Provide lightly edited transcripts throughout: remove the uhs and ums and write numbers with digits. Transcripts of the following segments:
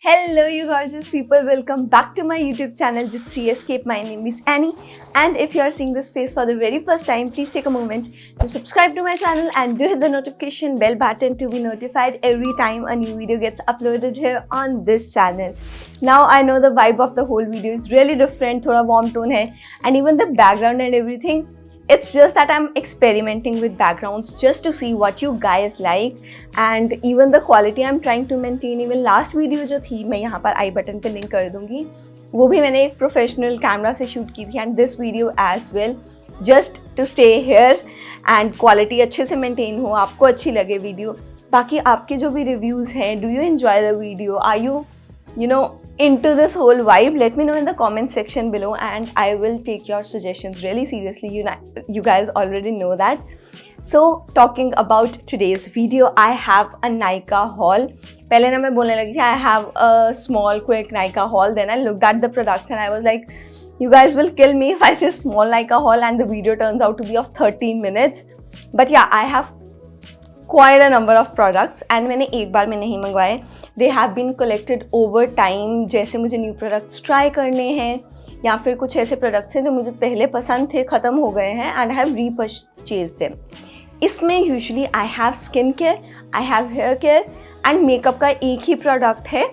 Hello, you gorgeous people. Welcome back to my YouTube channel, Gypsy Escape. My name is Annie. And if you are seeing this face for the very first time, please take a moment to subscribe to my channel and do hit the notification bell button to be notified every time a new video gets uploaded here on this channel. Now, I know the vibe of the whole video is really different, thoda warm tone hai, and even the background and everything. It's just that I'm experimenting with backgrounds just to see what you guys like and even the quality I'm trying to maintain. Even last video जो थी मैं यहाँ पर आई button पे link कर दूँगी, वो भी मैंने एक प्रोफेशनल कैमरा से शूट की थी and this video as well, just to stay here and quality अच्छे से maintain हो, आपको अच्छी लगे वीडियो. बाकी आपके जो भी reviews हैं, do you enjoy the video? Are you into this whole vibe? Let me know in the comment section below and I will take your suggestions really seriously. You guys already know that. So talking about today's video, I have a Nykaa haul. पहले ना मैं बोलने लगी थी I have a small quick Nykaa haul. Then I looked at the products and I was like, you guys will kill me if I say small Nykaa haul and the video turns out to be of 13 minutes. But yeah, I have quite a number of products and मैंने एक बार में नहीं मंगवाए. They have been collected over time. जैसे मुझे new products try करने हैं या फिर कुछ ऐसे products हैं जो मुझे पहले पसंद थे, ख़त्म हो गए हैं and I have repurchased them. इसमें usually I have skin care, I have hair care and makeup का एक ही product है.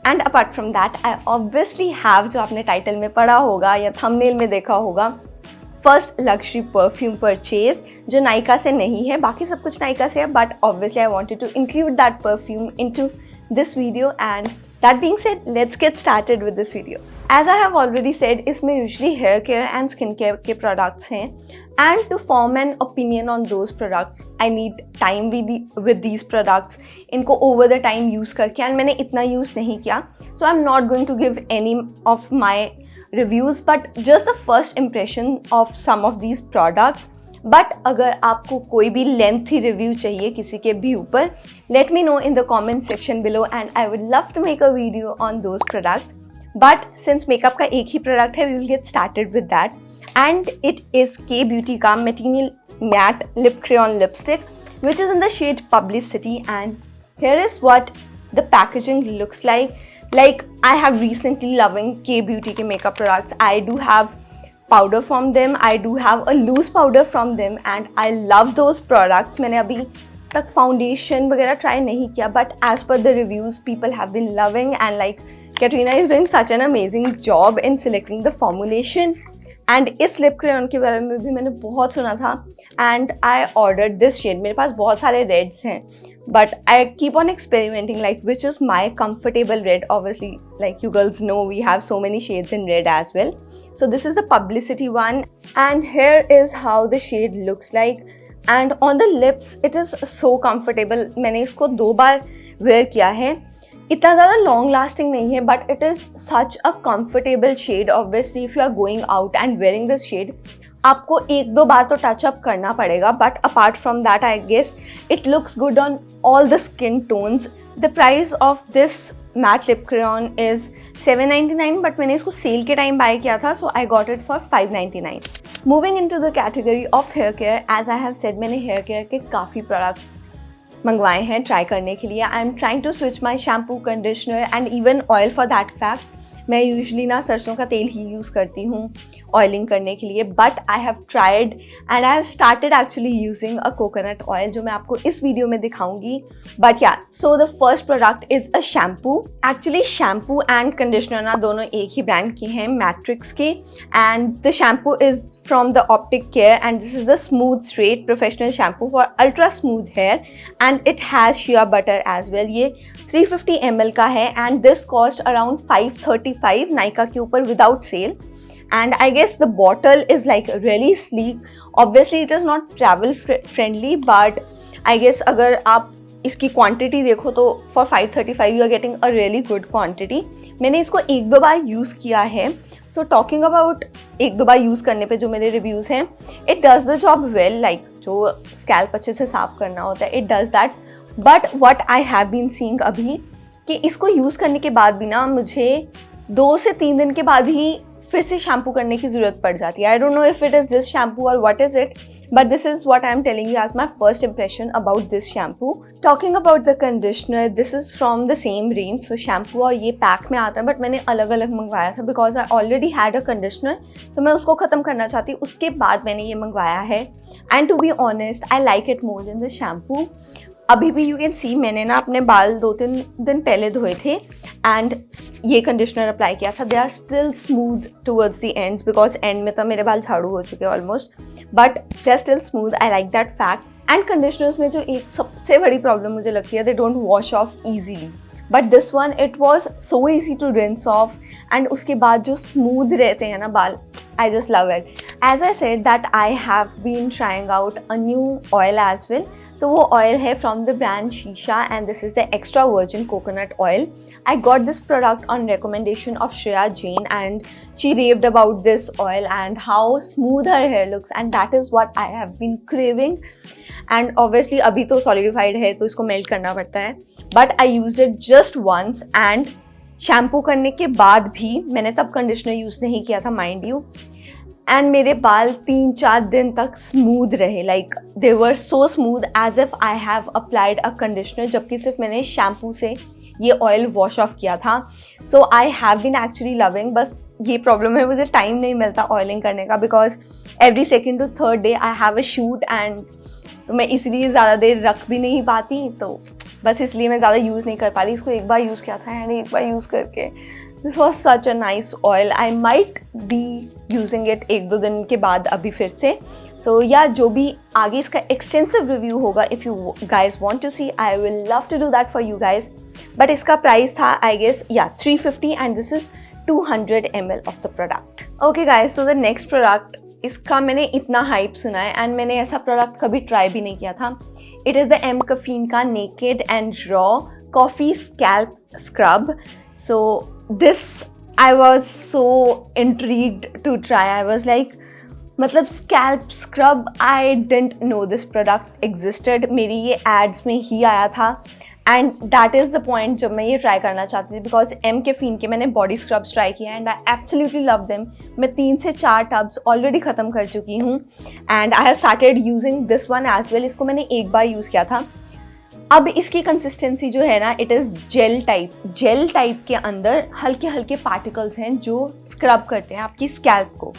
And apart from that, I obviously have, जो आपने title में पढ़ा होगा या thumbnail में देखा होगा, फर्स्ट लग्जरी परफ्यूम परचेज जो नायका से नहीं है, बाकी सब कुछ नायका से है, but obviously I wanted to include that perfume into this video. And that being said, let's get started with this video. As I have already said, इसमें usually hair care and skin care के products हैं and to form an opinion on those products I need time with these products. इनको over the time use करके, and मैंने इतना use नहीं किया, so I am not going to give any of my reviews but just the first impression of some of these products. But अगर आपको कोई भी lengthy review चाहिए किसी के भी ऊपर, let me know in the comment section below and I would love to make a video on those products. But since makeup का एक ही product है, we will get started with that. And it is Kay Beauty का Matinee Matte Lip Crayon Lipstick, which is in the shade Publicity. And here is what the packaging looks like. Like, I have recently loving Kay Beauty के makeup products. I do have powder from them. I do have a loose powder from them and I love those products. मैंने अभी तक foundation वगैरह try नहीं किया, but as per the reviews, people have been loving and like Katrina is doing such an amazing job in selecting the formulation. And इस lip crayon के बारे में भी मैंने बहुत सुना था and I ordered this shade. मेरे पास बहुत सारे रेड्स हैं but I keep on experimenting like which is my comfortable red. Obviously like you girls know we have so many shades in red as well. So this is the publicity one and here is how the shade looks like and on the lips it is so comfortable. मैंने इसको 2 बार where किया है. इतना ज़्यादा long lasting नहीं है but it is such a comfortable shade. Obviously if you are going out and wearing this shade, आपको 1-2 बार तो टचअप करना पड़ेगा, but apart from that I guess it looks good on all the skin tones. The price of this matte lip crayon is $7.99 but मैंने इसको sale के time buy किया था, so I got it for $5.99. Moving in to the category of hair care, as I have said, मैंने hair care के काफ़ी products मंगवाए हैं ट्राई करने के लिए. I am trying to switch my shampoo, conditioner and even oil for that fact. मैं usually ना सरसों का तेल ही यूज़ करती हूँ ऑयलिंग करने के लिए, but I have tried and I have started actually using a coconut oil जो मैं आपको इस वीडियो में दिखाऊंगी. But yeah, so the first product is a shampoo. Actually shampoo and conditioner ना दोनों एक ही ब्रांड के हैं, मैट्रिक्स के. And the shampoo is from the optic care and this is the smooth straight professional shampoo for ultra smooth hair and it has shea butter as well. ये 350 ml का है and this cost around $535 Nykaa के ऊपर without sale. And I guess the bottle is like really sleek. Obviously it is not travel friendly but I guess अगर आप इसकी quantity देखो तो for $535 you are getting a really good quantity. मैंने इसको 1-2 बार use किया है. So talking about 1-2 bar use करने पे जो मेरे रिव्यूज़ हैं, it does the job well. like जो स्कैल्प अच्छे से साफ़ करना होता है, it does that. But what I have been seeing अभी कि इसको यूज़ करने के बाद भी ना मुझे 2 से 3 दिन के बाद ही फिर से शैम्पू करने की ज़रूरत पड़ जाती है. I don't know if it is this shampoo और what is it, but this is what I am telling you as my first impression about this shampoo. Talking about the conditioner, this is from the same range. So shampoo और ये pack में आता है, but मैंने अलग अलग मंगवाया था because I already had a conditioner, तो मैं उसको ख़त्म करना चाहती हूँ. उसके बाद मैंने ये मंगवाया है and to be honest I like it more than this shampoo. अभी भी यू कैन सी मैंने ना अपने बाल 2-3 दिन पहले धोए थे एंड ये कंडीशनर अप्लाई किया था. They are still smooth towards the ends because end में तो मेरे बाल झाड़ू हो चुके हैं almost, but they are still smooth. I like that fact. And conditioners में जो एक सबसे बड़ी प्रॉब्लम मुझे लगती है, they don't wash off easily, but this one it was so easy to rinse off. And उसके बाद जो स्मूथ रहते हैं ना बाल, I just love it. As I said that I have been trying out a new oil as well. तो वो oil है from the brand Shisha and this is the extra virgin coconut oil. I got this product on recommendation of Shreya Jain and she raved about this oil and how smooth her hair looks and that is what I have been craving. And obviously अभी तो solidified है तो इसको melt करना पड़ता है, but I used it just once and shampoo करने के बाद भी मैंने तब कंडीशनर यूज़ नहीं किया था माइंड यू, एंड मेरे बाल 3-4 दिन तक स्मूथ रहे. Like they were so smooth as if I have applied a conditioner, जबकि सिर्फ मैंने शैम्पू से ये ऑयल वॉश ऑफ किया था. So I have been actually loving. बस ये प्रॉब्लम है, मुझे टाइम नहीं मिलता ऑयलिंग करने का because every second to third day I have a shoot and तो मैं इसलिए ज़्यादा देर रख भी नहीं पाती, तो बस इसलिए मैं ज़्यादा यूज़ नहीं कर पा रही. इसको एक बार यूज़ किया था एंड एक बार यूज़ करके this was such a nice oil. I might be using it 1-2 दिन के बाद अभी फिर से. सो या जो भी आगे इसका एक्सटेंसिव रिव्यू होगा, if you guys want to see, I will love to do that for you guys. But इसका प्राइस था I guess yeah 350 and this is 200 ml of the product. Okay guys, so the next product, इसका मैंने इतना hype सुना है and मैंने ऐसा product कभी ट्राई भी नहीं किया था. It is the mCaffeine का naked and raw coffee scalp scrub. So this I was so intrigued to try. I was like मतलब scalp scrub, I didn't know this product existed. मेरी ये ads में ही आया था and that is the point जब मैं ये ट्राई करना चाहती थी बिकॉज एम कैफीन के मैंने बॉडी स्क्रब्स ट्राई किया and I absolutely love them. मैं 3 से 4 टब्स ऑलरेडी ख़त्म कर चुकी हूँ and I have started using this one as well. इसको मैंने एक बार यूज़ किया था. अब इसकी कंसिस्टेंसी जो है ना, इट इज़ जेल टाइप के अंदर हल्के हल्के पार्टिकल्स हैं जो स्क्रब करते हैं आपकी स्कैल्प को.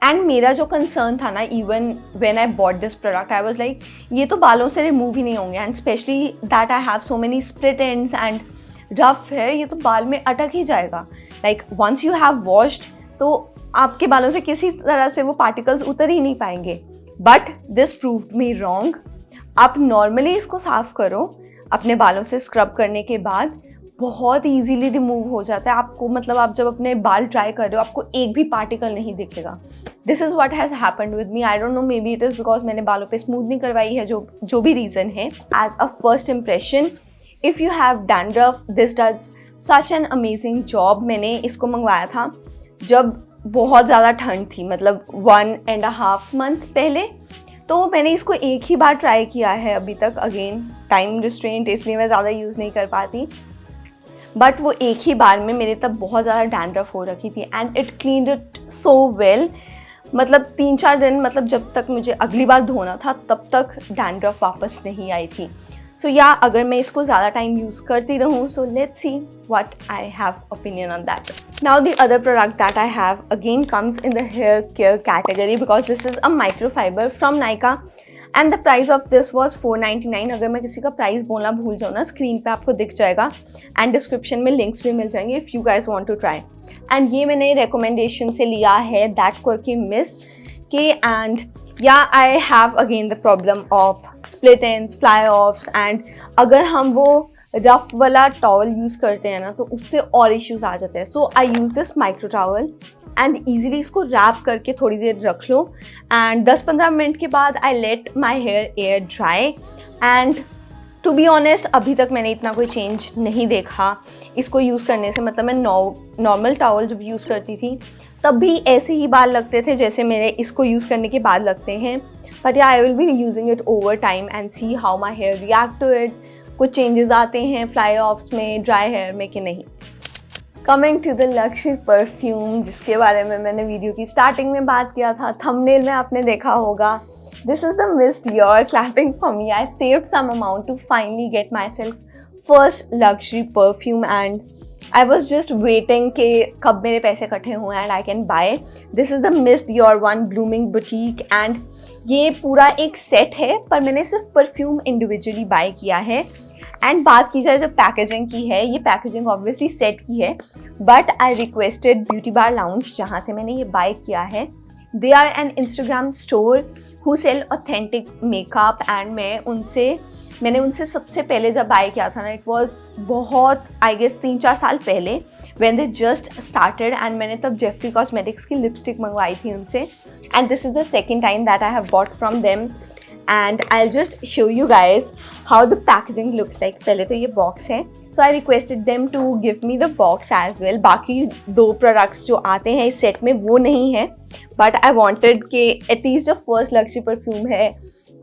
एंड मेरा जो कंसर्न था ना, even when I bought this product, I was like ये तो बालों से रिमूव ही नहीं होंगे and specially that I have so many split ends and rough hair, ये तो बाल में अटक ही जाएगा. Like once you have washed तो आपके बालों से किसी तरह से वो पार्टिकल्स उतर ही नहीं पाएंगे. But this proved me wrong. आप नॉर्मली इसको साफ़ करो अपने बालों से स्क्रब करने के बाद, बहुत ईजीली रिमूव हो जाता है आपको. मतलब आप जब अपने बाल ट्राई कर रहे हो आपको एक भी पार्टिकल नहीं दिखेगा. This is what has happened with me. I don't no, may be it is because मैंने बालों पे स्मूथनिंग करवाई है, जो भी रीज़न है. As a first impression, if you have dandruff, this does such an amazing job. मैंने इसको मंगवाया था जब बहुत ज़्यादा ठंड थी, मतलब 1.5 month पहले. तो मैंने इसको एक ही बार ट्राई किया है अभी तक. अगेन टाइम रिस्ट्रेंट, इसलिए मैं ज़्यादा यूज़ नहीं कर पाती. बट वो एक ही बार में मेरे तब बहुत ज़्यादा डैंड्रफ हो रखी थी and it cleaned it so well. मतलब 3-4 दिन, मतलब जब तक मुझे अगली बार धोना था तब तक डैंड्रफ वापस नहीं आई थी. सो या अगर मैं इसको ज़्यादा टाइम यूज़ करती रहूँ, so let's see what I have opinion on that. Now the other product that I have again comes in the hair care category because this is a microfiber from Nykaa and the price of this was 499. अगर मैं किसी का price बोलना भूल जाऊँ ना, screen पे आपको दिख जाएगा एंड डिस्क्रिप्शन में लिंक्स भी मिल जाएंगे if you guys want to try. And ये मैंने रिकमेंडेशन से लिया है दैट क्वर्की मिस के. And yeah I have again the problem of split ends, fly offs and अगर हम वो रफ वाला टॉवल यूज़ करते हैं ना तो उससे और इश्यूज आ जाते हैं. So I use this micro towel and easily इसको रैप करके थोड़ी देर रख लो एंड 10-15 मिनट के बाद I let my hair air dry. And to be honest अभी तक मैंने इतना कोई चेंज नहीं देखा इसको यूज़ करने से. मतलब मैं नॉर्मल टॉवल जब यूज़ करती थी तब भी ऐसे ही बाल लगते थे जैसे मेरे इसको यूज़ करने के बाद लगते हैं. But yeah I will be using it over time and see how my hair react to it. कुछ चेंजेस आते हैं फ्लाई ऑफ्स में, ड्राई हेयर में कि नहीं. Coming to the Lakshmi perfume, जिसके बारे में मैंने वीडियो की स्टार्टिंग में बात किया था, थंबनेल में आपने देखा होगा. This is the Miss Dior clapping for me. I saved some amount to finally get myself first luxury perfume and I was just waiting कि कब मेरे पैसे इकट्ठे हुए and I can buy. This is the Miss Dior one blooming बुटीक and ये पूरा एक सेट है, पर मैंने सिर्फ परफ्यूम इंडिविजुअली बाय किया है. एंड बात की जाए जो पैकेजिंग की है, ये पैकेजिंग ऑब्वियसली सेट की है, but I requested beauty bar lounge, जहाँ से मैंने ये बाय किया है. They are an Instagram store who sell authentic makeup and मैंने उनसे सबसे पहले जब बाय किया था ना, इट वॉज बहुत आई गेस 3-4 साल पहले when they just started and मैंने तब जेफरी कॉस्मेटिक्स की लिपस्टिक मंगवाई थी उनसे. And this is the second time that I have bought from them and I'll just show you guys how the packaging looks like. पहले तो ये box है, so I requested them to give me the box as well. बाकी 2 products जो आते हैं इस set में वो नहीं है, but I wanted कि at least जो फर्स्ट लक्ष्मी परफ्यूम है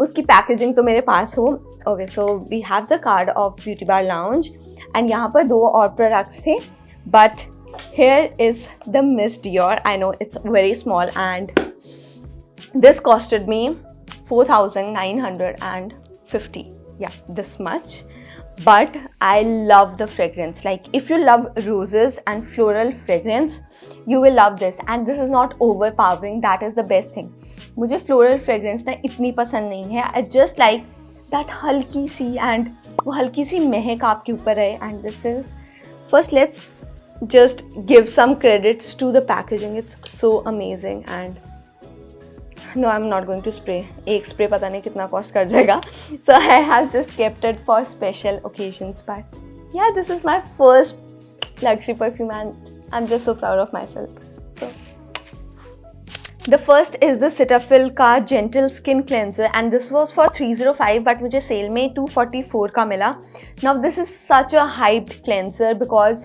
उसकी पैकेजिंग तो मेरे पास हो. Okay, so we have the card of Beauty Bar Lounge and यहाँ पर 2 और प्रोडक्ट्स थे, but here is the Miss Dior. I know it's very small and this costed me 4,950. Yeah, this much. But I love the fragrance. Like if you love roses and floral fragrance, you will love this. And this is not overpowering. That is the best thing. मुझे floral fragrance ना इतनी पसंद नहीं है. I just like that हल्की सी and वो हल्की सी महक आपके ऊपर है. And this is first let's just give some credits to the packaging. It's so amazing and no, I'm not going to spray. एक spray पता नहीं कितना cost कर जाएगा. So I have just kept it for special occasions. But yeah, this is my first luxury perfume and I'm just so proud of myself. So the first is the Cetaphil का Gentle Skin Cleanser and this was for 305 but मुझे sale में 244 का मिला. Now this is such a hyped cleanser because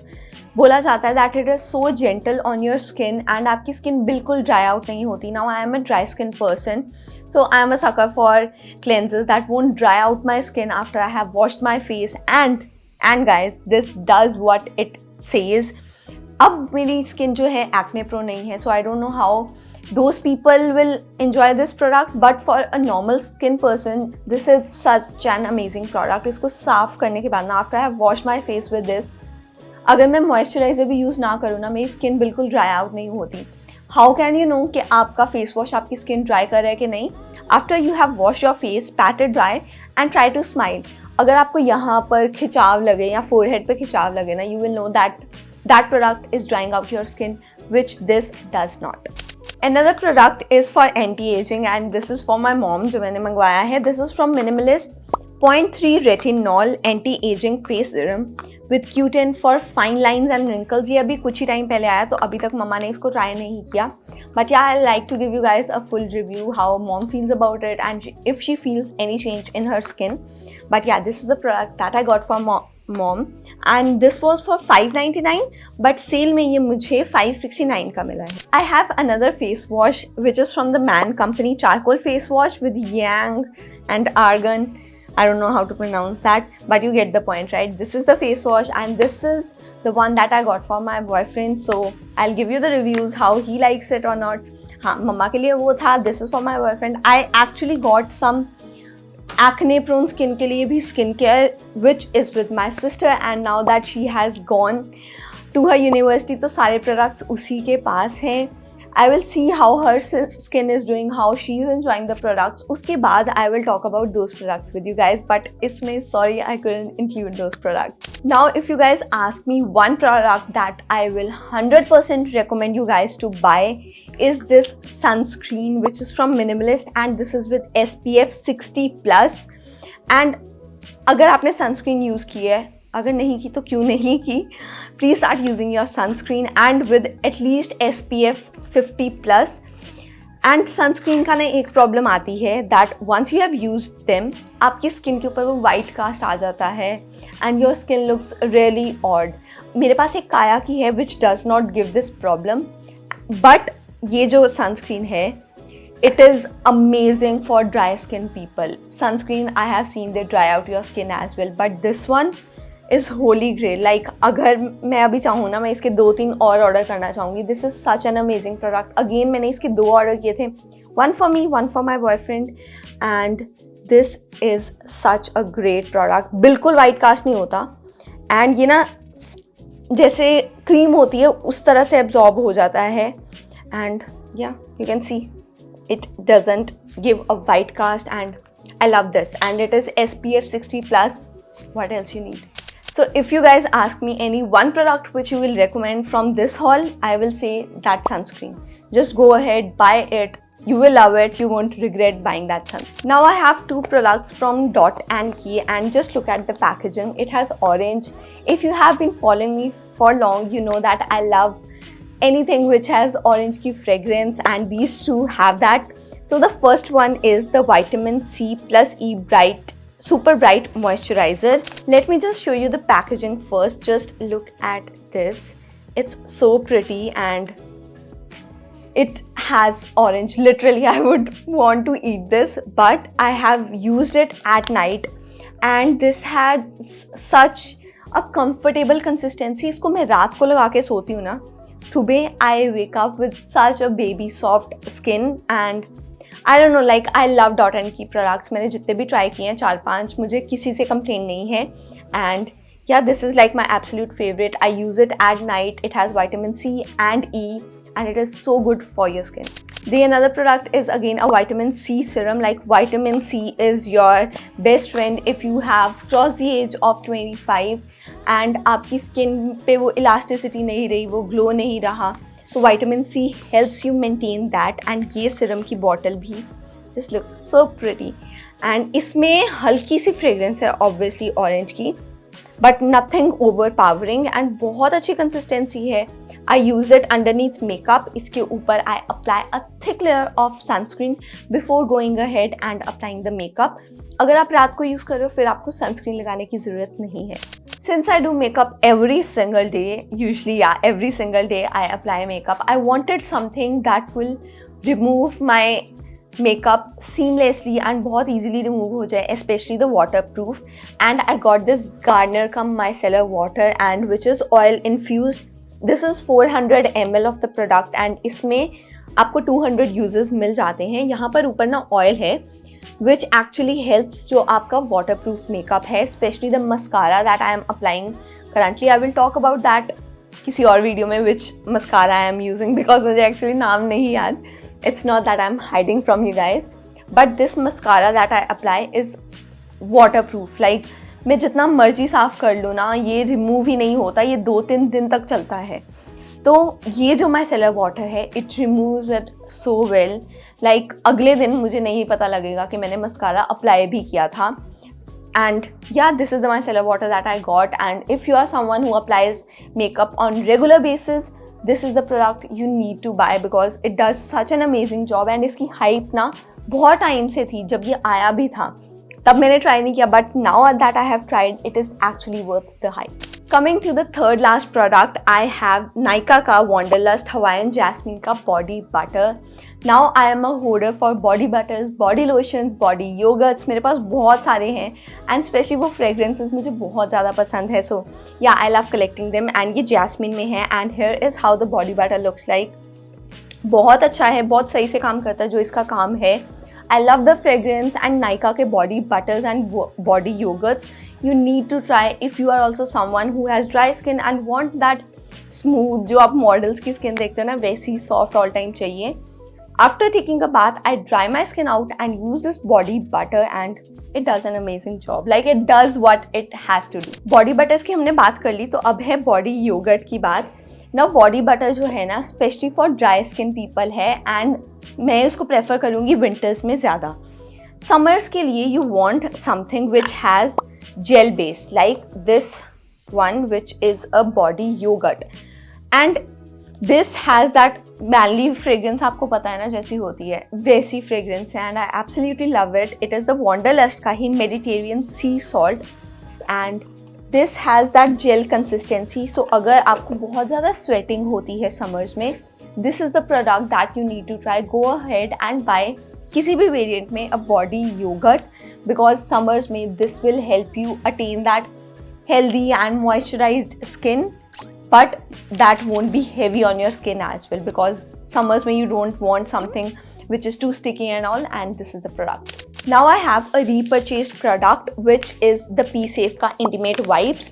बोला जाता है that it is so gentle on your skin and आपकी skin बिल्कुल ड्राई आउट नहीं होती. Now I am a dry skin person, so I am a sucker for cleansers that won't dry out my skin after I have washed my face and guys this does what it says. अब मेरी skin जो है acne prone नहीं है, so I don't know how those people will enjoy this product, but for a normal skin person this is such an amazing product. इसको साफ करने के बाद ना, after I have washed my face with this, अगर मैं moisturiser भी use ना करूँ ना, मेरी स्किन बिल्कुल ड्राई आउट नहीं होती. हाउ कैन यू नो कि आपका फेस वॉश आपकी स्किन ड्राई कर रहा है कि नहीं? After you have wash your face, pat it dry and try to smile. अगर आपको यहाँ पर खिंचाव लगे या फोरहेड पे खिंचाव लगे ना, you will know that product is drawing out your skin, which this does not. Another product is for anti-aging and this is for my mom जो मैंने मंगवाया है. This is from Minimalist 0.3 retinol anti-aging face serum with Q10 for fine lines and wrinkles. ये अभी कुछ ही time पहले आया, तो अभी तक मम्मा ने इसको ट्राई नहीं किया. But yeah, I like to give you guys a full review how mom feels about it and if she feels any change in her skin. But yeah, this is the product that I got from mom and this was for 599 but sale में ये मुझे 569 का मिला है. I have another face wash which is from the Man Company charcoal face wash with yang and argan. I don't know how to pronounce that, but you get the point, right? This is the face wash and this is the one that I got for my boyfriend, so I'll give you the reviews how he likes it or not. हाँ, मम्मा के लिए वो था. This is for my boyfriend. I actually got some acne prone skin के लिए भी skin care which is with my sister and now that she has gone to her university तो सारे products उसी के पास हैं. I will see how her skin is doing, how she is enjoying the products. उसके बाद I will talk about those products with you guys. But इसमें sorry I couldn't include those products. Now if you guys ask me one product that I will 100% recommend you guys to buy is this sunscreen which is from Minimalist and this is with SPF 60+. And अगर आपने sunscreen use की है, अगर नहीं की तो क्यों नहीं की, please start using your sunscreen and with at least SPF 50+. And sunscreen का ना एक प्रॉब्लम आती है that once you have used them आपकी स्किन के ऊपर वो वाइट कास्ट आ जाता है and your skin looks really odd. मेरे पास एक काया की है which does not give this problem, but ये जो सनस्क्रीन है it is amazing for dry skin people. Sunscreen I have seen they dry out your skin as well, but this one is holy grail. Like अगर मैं अभी चाहूँ ना, मैं इसके 2-3 और ऑर्डर करना चाहूँगी. This is such an amazing product. Again मैंने इसके 2 ऑर्डर किए थे, one for me, one for my boyfriend. And this is such a great product. बिल्कुल वाइट कास्ट नहीं होता. एंड ये ना जैसे क्रीम होती है उस तरह से एब्जॉर्ब हो जाता है. एंड या you can see it doesn't give a white cast, and I love this, and it is SPF 60 plus. What else you need? So if you guys ask me any one product which you will recommend from this haul, I will say that sunscreen. Just go ahead, buy it. You will love it. You won't regret buying that sunscreen. Now I have 2 products from Dot and Key, and just look at the packaging. It has orange. If you have been following me for long, you know that I love anything which has orange key fragrance, and these two have that. So the first one is the vitamin C plus E bright super bright moisturizer. Let me just show you the packaging first. Just look at this. It's so pretty and it has orange. Literally I would want to eat this, but I have used it at night and this has such a comfortable consistency. इसको मैं रात को लगा के सोती हूँ ना, सुबह I wake up with such a baby soft skin, and I don't know, like I love Dot and Key products. मैंने जितने भी ट्राई किए हैं 4-5, मुझे किसी से कंप्लेन नहीं है. And yeah, this is like my absolute favorite. I use it at night. It has vitamin C and E and it is so good for your skin. The another product is again a vitamin C serum. Like vitamin C is your best friend if you have crossed the age of 25 and आपकी skin पे वो elasticity नहीं रही, वो glow नहीं रहा. So vitamin C helps you maintain that. And ये serum की बॉटल भी just look so pretty. And इसमें हल्की सी फ्रेग्रेंस है ऑब्वियसली ऑरेंज की, but nothing over powering and बहुत अच्छी कंसिस्टेंसी है. I use it underneath makeup. इसके ऊपर I apply a thick layer of sunscreen before going ahead and applying the makeup. अगर आप रात को यूज़ कर रहे हो फिर आपको सनस्क्रीन लगाने की ज़रूरत नहीं है. Since I do makeup every single day, usually every single day I apply makeup, I wanted something that will remove my makeup seamlessly and बहुत easily remove हो जाए, especially the waterproof. And I got this Garnier cum micellar water and which is oil infused. This is 400 ml of the product and इसमें आपको 200 uses मिल जाते हैं. यहाँ पर ऊपर ना oil है which actually helps जो आपका waterproof makeup है, especially the mascara that I am applying currently. I will talk about that किसी और वीडियो में which mascara I am using because मुझे actually नाम नहीं याद. It's not that I am hiding from you guys, but this mascara that I apply is waterproof. Like मैं जितना मर्जी साफ़ कर लूँ ना, ये रिमूव ही नहीं होता, ये 2-3 दिन तक चलता है. तो ये जो माइसेलर वाटर है it removes it so well. Like अगले दिन मुझे नहीं पता लगेगा कि मैंने मस्कारा अप्लाई भी किया था. And yeah this is the micellar water that I got. And if you are someone who applies makeup on regular basis, this is the product you need to buy because it does such an amazing job. And इसकी hype ना बहुत time से थी, जब ये आया भी था तब मैंने ट्राई नहीं किया, but now that I have tried it is actually worth the hype. Coming to the third last product, I have Nykaa का Wanderlust Hawaiian Jasmine का body butter. Now I am a hoarder for body butters, body lotions, body yogurts. मेरे पास बहुत सारे हैं and especially वो fragrances मुझे बहुत ज़्यादा पसंद है. So yeah, I love collecting them and ये Jasmine में है. And here is how the body butter looks like. बहुत अच्छा है, बहुत सही से काम करता है जो इसका काम है. I love the fragrance and Nykaa के body butters and body yogurts. You need to try if you are also someone who has dry skin and want that smooth, जो आप models की skin देखते हो ना वैसी soft all time चाहिए. After taking a bath, I dry my skin out and use this body butter and it does an amazing job. Like it does what it has to do. Body butters की हमने बात कर ली, तो अब है body yogurt की बात. Now body butter जो है ना specially for dry skin people है एंड मैं इसको प्रेफर करूँगी विंटर्स में ज़्यादा. समर्स के लिए you want something which has gel base like this one which is a body yogurt and this has that manly fragrance. आपको पता है ना जैसी होती है वैसी फ्रेग्रेंस है and I absolutely love it. It is the wanderlust का ही Mediterranean sea salt and this has that gel consistency. सो अगर आपको बहुत ज़्यादा स्वेटिंग होती है समर्स में, this is the product that you need to try. Go ahead and buy किसी भी वेरिएंट में a body yogurt because summers में this will help you attain that healthy and moisturized skin, but that won't be heavy on your skin as well, because summers when you don't want something which is too sticky and all, and this is the product. Now I have a repurchased product which is the PSafe का Intimate Wipes.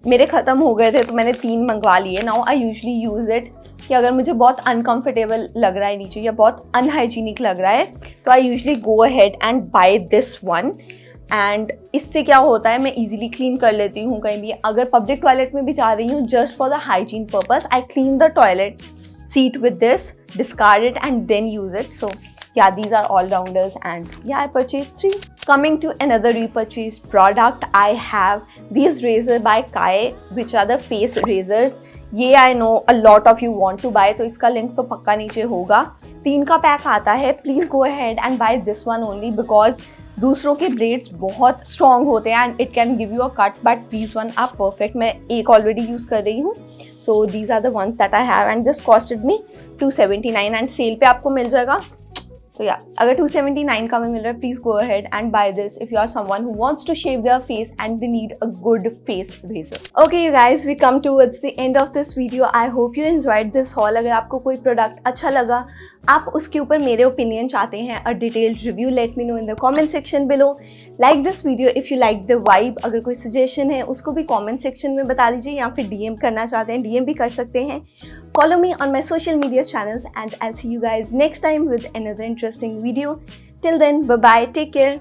मेरे ख़त्म हो गए थे तो मैंने 3 मंगवा लिए. Now I usually use it कि अगर मुझे बहुत अनकम्फर्टेबल लग रहा है नीचे या बहुत अनहाइजीनिक लग रहा है तो I usually go ahead and buy this one. And इससे क्या होता है, मैं इजीली क्लीन कर लेती हूँ कहीं भी. अगर पब्लिक टॉयलेट में भी जा रही हूँ just for the hygiene purpose, I clean the toilet seat with this, discard it and then use it. So yeah, these are all rounders, and yeah, I purchased 3. Coming to another repurchased product, I have these razor by Kai, which are the face razors. ये I know a lot of you want to buy, तो इसका link तो पक्का नीचे होगा. 3 का pack आता है. Please go ahead and buy this one only because दूसरों के ब्लेड्स बहुत स्ट्रॉन्ग होते हैं and it can give you a cut, but these one are perfect. मैं एक ऑलरेडी यूज़ कर रही हूँ. So these are the ones that I have and this costed me 279 and sale पे आपको मिल जाएगा. तो या अगर 279 का में मिल रहा है, please go ahead and buy this if you are someone who wants to shave their face and they need a good face razor. Okay you guys, we come towards the end of this video. I hope you enjoyed this haul. अगर आपको कोई product अच्छा लगा, आप उसके ऊपर मेरे opinion चाहते हैं, a detailed review, let me know in the comment section below. Like this video if you like the vibe. अगर कोई सजेशन है उसको भी कमेंट सेक्शन में बता दीजिए, या फिर डीएम करना चाहते हैं डीएम भी कर सकते हैं. Follow me on my social media channels and I'll see you guys next time with another interesting video. Till then, bye bye, take care.